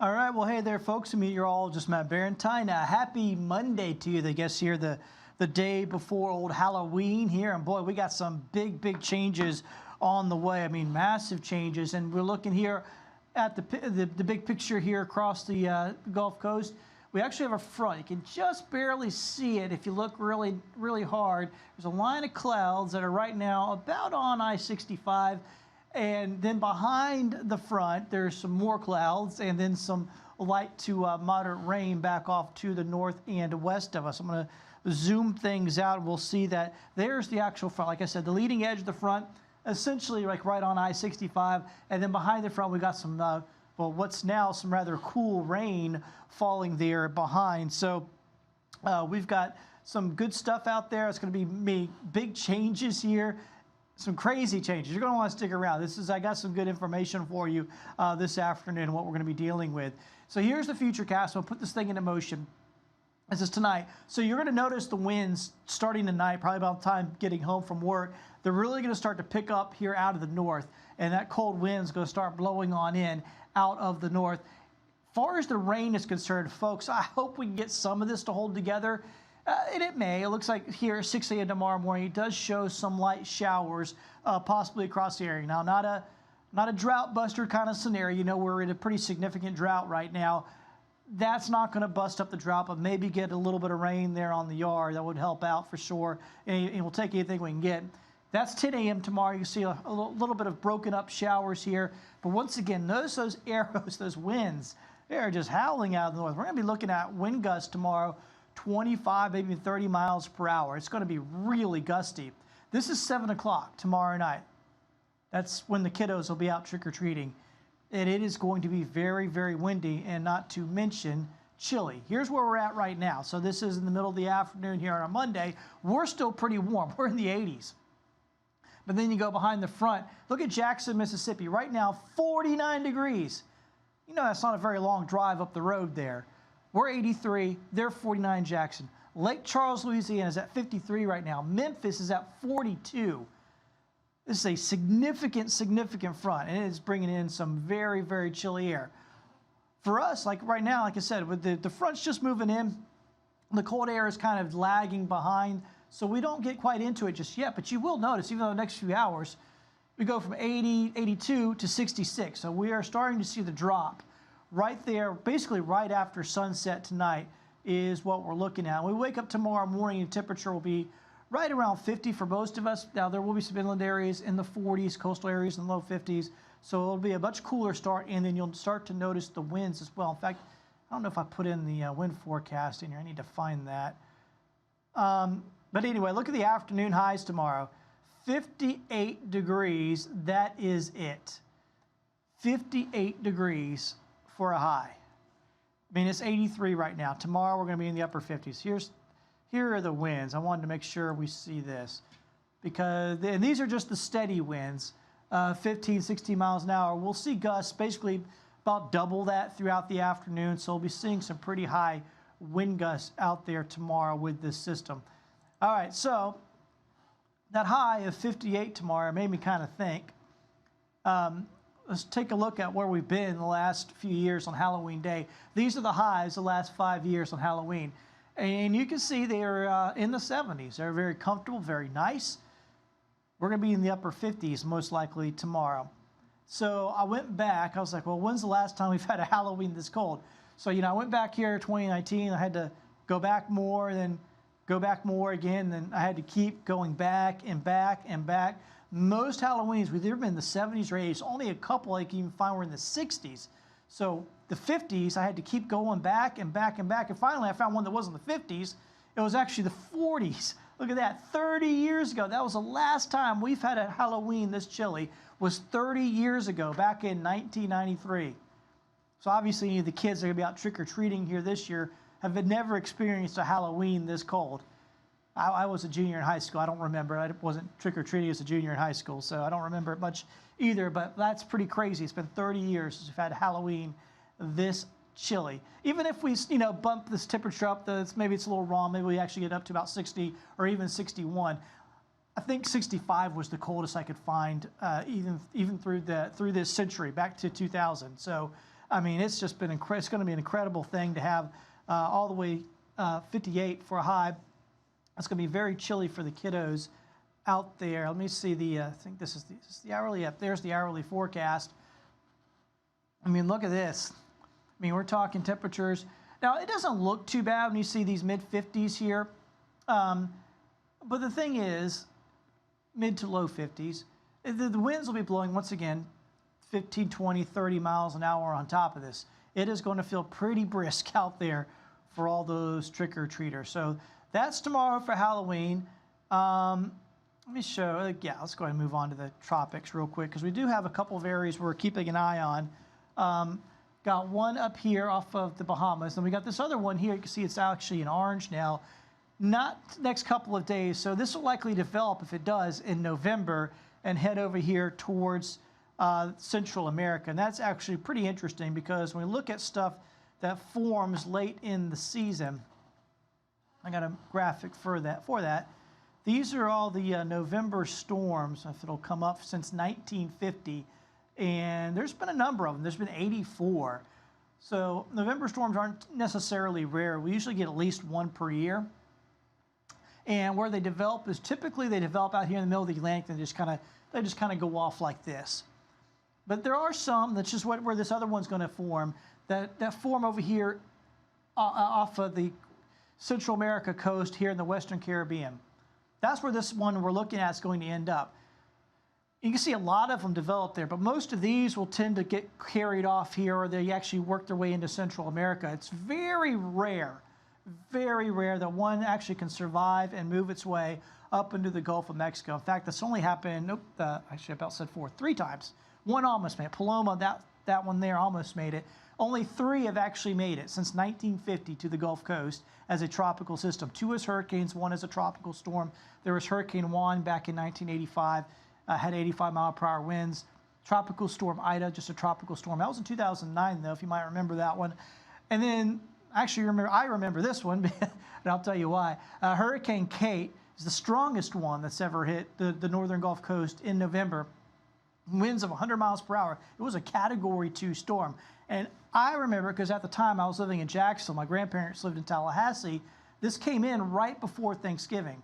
All right, well, hey there, folks. I'm meteorologist Matt Barentine. Happy Monday to you. I guess here the day before old Halloween here, and boy, we got some big changes on the way. I mean, massive changes, and we're looking here at the big picture here across the Gulf Coast. We actually have a front. You can just barely see it if you look really hard. There's a line of clouds that are right now about on I-65. And then behind the front, there's some more clouds and then some light to moderate rain back off to the north and west of us. I'm going to zoom things out and we'll see that there's the actual front. Like I said, the leading edge of the front, essentially like right on I-65. And then behind the front, we got some, well, what's now some rather cool rain falling there behind. So we've got some good stuff out there. It's going to be big changes here. Some crazy changes. You're going to want to stick around. I got some good information for you this afternoon, what we're going to be dealing with. So here's the futurecast. We'll put this thing into motion. This is tonight. So you're going to notice the winds starting tonight, probably about the time getting home from work. They're really going to start to pick up here out of the north, and that cold wind is going to start blowing on in out of the north. As far as the rain is concerned, folks, I hope we can get some of this to hold together. And it may. It looks like here at 6 a.m. tomorrow morning, it does show some light showers possibly across the area. Now, not a drought buster kind of scenario. You know, we're in a pretty significant drought right now. That's not going to bust up the drought, but maybe get a little bit of rain there on the yard. That would help out for sure. And we'll take anything we can get. That's 10 a.m. tomorrow. You can see a little bit of broken up showers here. But once again, notice those arrows, those winds. They're just howling out of the north. We're going to be looking at wind gusts tomorrow. 25, maybe 30 miles per hour. It's going to be really gusty. This is 7 o'clock tomorrow night. That's when the kiddos will be out trick-or-treating. And it is going to be very windy, and not to mention chilly. Here's where we're at right now. So this is in the middle of the afternoon here on a Monday. We're still pretty warm. We're in the 80s. But then you go behind the front. Look at Jackson, Mississippi. Right now, 49 degrees. You know, that's not a very long drive up the road there. We're 83, they're 49 Jackson. Lake Charles, Louisiana is at 53 right now. Memphis is at 42. This is a significant front, and it is bringing in some very chilly air. For us, like right now, like I said, with the front's just moving in, the cold air is kind of lagging behind, so we don't get quite into it just yet, but you will notice, even though the next few hours, we go from 80, 82 to 66. So we are starting to see the drop. Right there, basically right after sunset tonight is what we're looking at. When we wake up tomorrow morning, the temperature will be right around 50 for most of us. Now, there will be some inland areas in the 40s, coastal areas in the low 50s. So it'll be a much cooler start, and then you'll start to notice the winds as well. In fact, I don't know if I put in the wind forecast in here. I need to find that. But anyway, look at the afternoon highs tomorrow. 58 degrees, that is it. 58 degrees. For a high. I mean, it's 83 right now. Tomorrow we're going to be in the upper 50s. Here are the winds. I wanted to make sure we see this and these are just the steady winds, 15, 16 miles an hour. We'll see gusts basically about double that throughout the afternoon. So we'll be seeing some pretty high wind gusts out there tomorrow with this system. All right, so that high of 58 tomorrow made me kind of think. Let's take a look at where we've been in the last few years on Halloween Day. These are the highs the last 5 years on Halloween. And you can see they're in the 70s. They're very comfortable, very nice. We're going to be in the upper 50s most likely tomorrow. So I went back. I was like, well, when's the last time we've had a Halloween this cold? So, you know, I went back here 2019. I had to go back more, and then go back more again. Then I had to keep going back and back and back. Most Halloweens, we've either been in the 70s or 80s. Only a couple I can even find were in the 60s. So the 50s, I had to keep going back and back and back. And finally, I found one that wasn't the 50s. It was actually the 40s. Look at that, 30 years ago. That was the last time we've had a Halloween this chilly, was 30 years ago, back in 1993. So obviously, the kids that are going to be out trick-or-treating here this year have never experienced a Halloween this cold. I was a junior in high school. I don't remember. I wasn't trick-or-treating as a junior in high school, so I don't remember it much either, but that's pretty crazy. It's been 30 years since we've had Halloween this chilly. Even if we, you know, bump this temperature up, maybe it's a little wrong. Maybe we actually get up to about 60 or even 61. I think 65 was the coldest I could find, even through this century, back to 2000. So I mean, it's just been it's going to be an incredible thing to have all the way 58 for a high. It's going to be very chilly for the kiddos out there. Let me see I think this is the hourly. There's the hourly forecast. I mean, look at this. I mean, we're talking temperatures. Now, it doesn't look too bad when you see these mid-50s here. But the thing is, mid to low 50s. The winds will be blowing, once again, 15, 20, 30 miles an hour on top of this. It is going to feel pretty brisk out there for all those trick-or-treaters. So that's tomorrow for Halloween. Let me show, let's go ahead and move on to the tropics real quick, because we do have a couple of areas we're keeping an eye on. Got one up here off of the Bahamas, and we got this other one here. You can see it's actually in orange now. Not next couple of days, so this will likely develop, if it does, in November and head over here towards Central America. And that's actually pretty interesting, because when we look at stuff that forms late in the season, I got a graphic for that. These are all the November storms, if it'll come up, since 1950. And there's been a number of them. There's been 84. So November storms aren't necessarily rare. We usually get at least one per year. And where they develop is typically they develop out here in the middle of the Atlantic, and they just kind of go off like this. But there are some, that's just where this other one's going to form, that form over here off of the Central America coast here in the Western Caribbean. That's where this one we're looking at is going to end up. You can see a lot of them develop there, but most of these will tend to get carried off here, or they actually work their way into Central America. It's very rare that one actually can survive and move its way up into the Gulf of Mexico. In fact, that's only happened, actually I about said 3 times. One almost made it. Paloma, that one there almost made it. Only 3 have actually made it since 1950 to the Gulf Coast as a tropical system. 2 as hurricanes, 1 as a tropical storm. There was Hurricane Juan back in 1985. Had 85-mile-per-hour winds. Tropical Storm Ida, just a tropical storm. That was in 2009, though, if you might remember that one. And then, actually, I remember this one, and I'll tell you why. Hurricane Kate is the strongest one that's ever hit the northern Gulf Coast in November. Winds of 100 miles per hour. It was a Category 2 storm. And I remember, because at the time I was living in Jacksonville, my grandparents lived in Tallahassee. This came in right before Thanksgiving.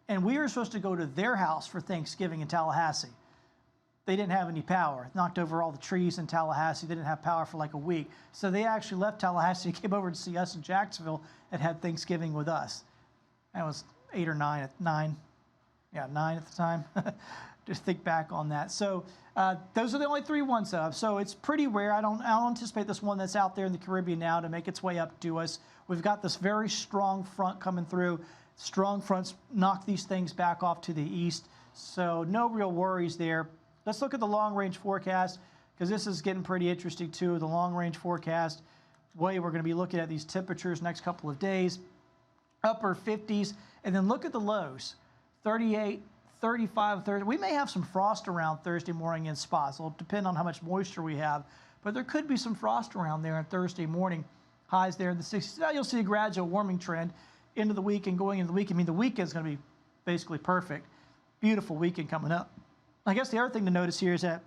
And we were supposed to go to their house for Thanksgiving in Tallahassee. They didn't have any power. It knocked over all the trees in Tallahassee. They didn't have power for like a week. So they actually left Tallahassee and came over to see us in Jacksonville and had Thanksgiving with us. I was 8 or 9 at 9. Yeah, 9 at the time. Just think back on that. So those are the only 3 ones though. So it's pretty rare. I don't anticipate this one that's out there in the Caribbean now to make its way up to us. We've got this very strong front coming through. Strong fronts knock these things back off to the east, so no real worries there. Let's look at the long-range forecast, because this is getting pretty interesting too. The long-range forecast, we're going to be looking at these temperatures next couple of days, upper 50s, and then look at the lows, 38, 35, 30. We may have some frost around Thursday morning in spots. It'll depend on how much moisture we have, but there could be some frost around there on Thursday morning. Highs there in the 60s. Now you'll see a gradual warming trend into the week and going into the week. I mean, the weekend's going to be basically perfect. Beautiful weekend coming up. I guess the other thing to notice here is that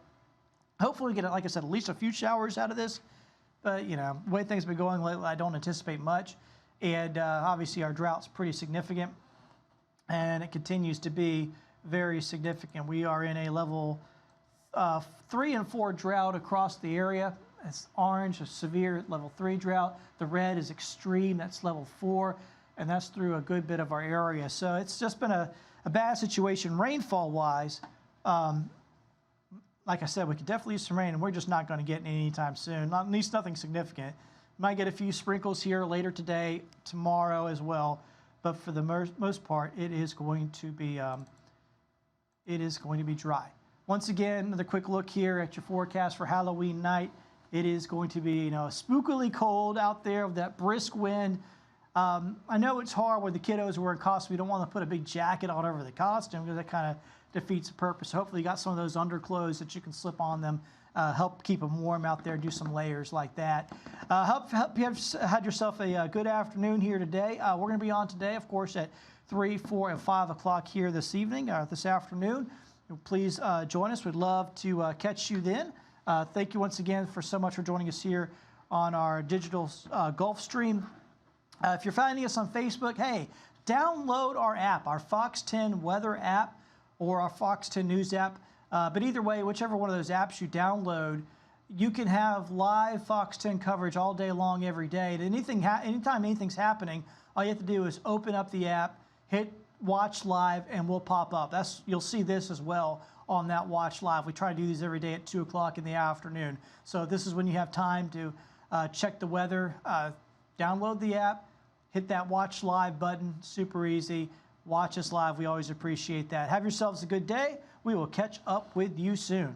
hopefully we get, like I said, at least a few showers out of this. But, you know, the way things have been going lately, I don't anticipate much. And obviously our drought's pretty significant. And it continues to be very significant. We are in a level 3 and 4 drought across the area. It's orange, a severe level 3 drought. The red is extreme, that's level 4. And that's through a good bit of our area. So it's just been a bad situation rainfall-wise. Like I said, we could definitely use some rain, and we're just not going to get any anytime soon, at least nothing significant. Might get a few sprinkles here later today, tomorrow as well. But for the most part, it is going to be dry. Once again, another quick look here at your forecast for Halloween night. It is going to be, you know, spookily cold out there with that brisk wind. I know it's hard when the kiddos are wearing costumes. We don't want to put a big jacket on over the costume because that kind of defeats the purpose. Hopefully you got some of those underclothes that you can slip on them, help keep them warm out there, do some layers like that. Hope you have had yourself a good afternoon here today. We're going to be on today, of course, at 3, 4, and 5 o'clock here this evening, this afternoon. Please join us. We'd love to catch you then. Thank you once again for so much for joining us here on our digital Gulf stream. If you're finding us on Facebook, hey, download our app, our FOX10 weather app or our FOX10 news app. But either way, whichever one of those apps you download, you can have live FOX10 coverage all day long, every day. And anytime anything's happening, all you have to do is open up the app, hit watch live, and we'll pop up. You'll see this as well on that watch live. We try to do these every day at 2 o'clock in the afternoon. So this is when you have time to check the weather. Download the app, hit that watch live button, super easy. Watch us live. We always appreciate that. Have yourselves a good day. We will catch up with you soon.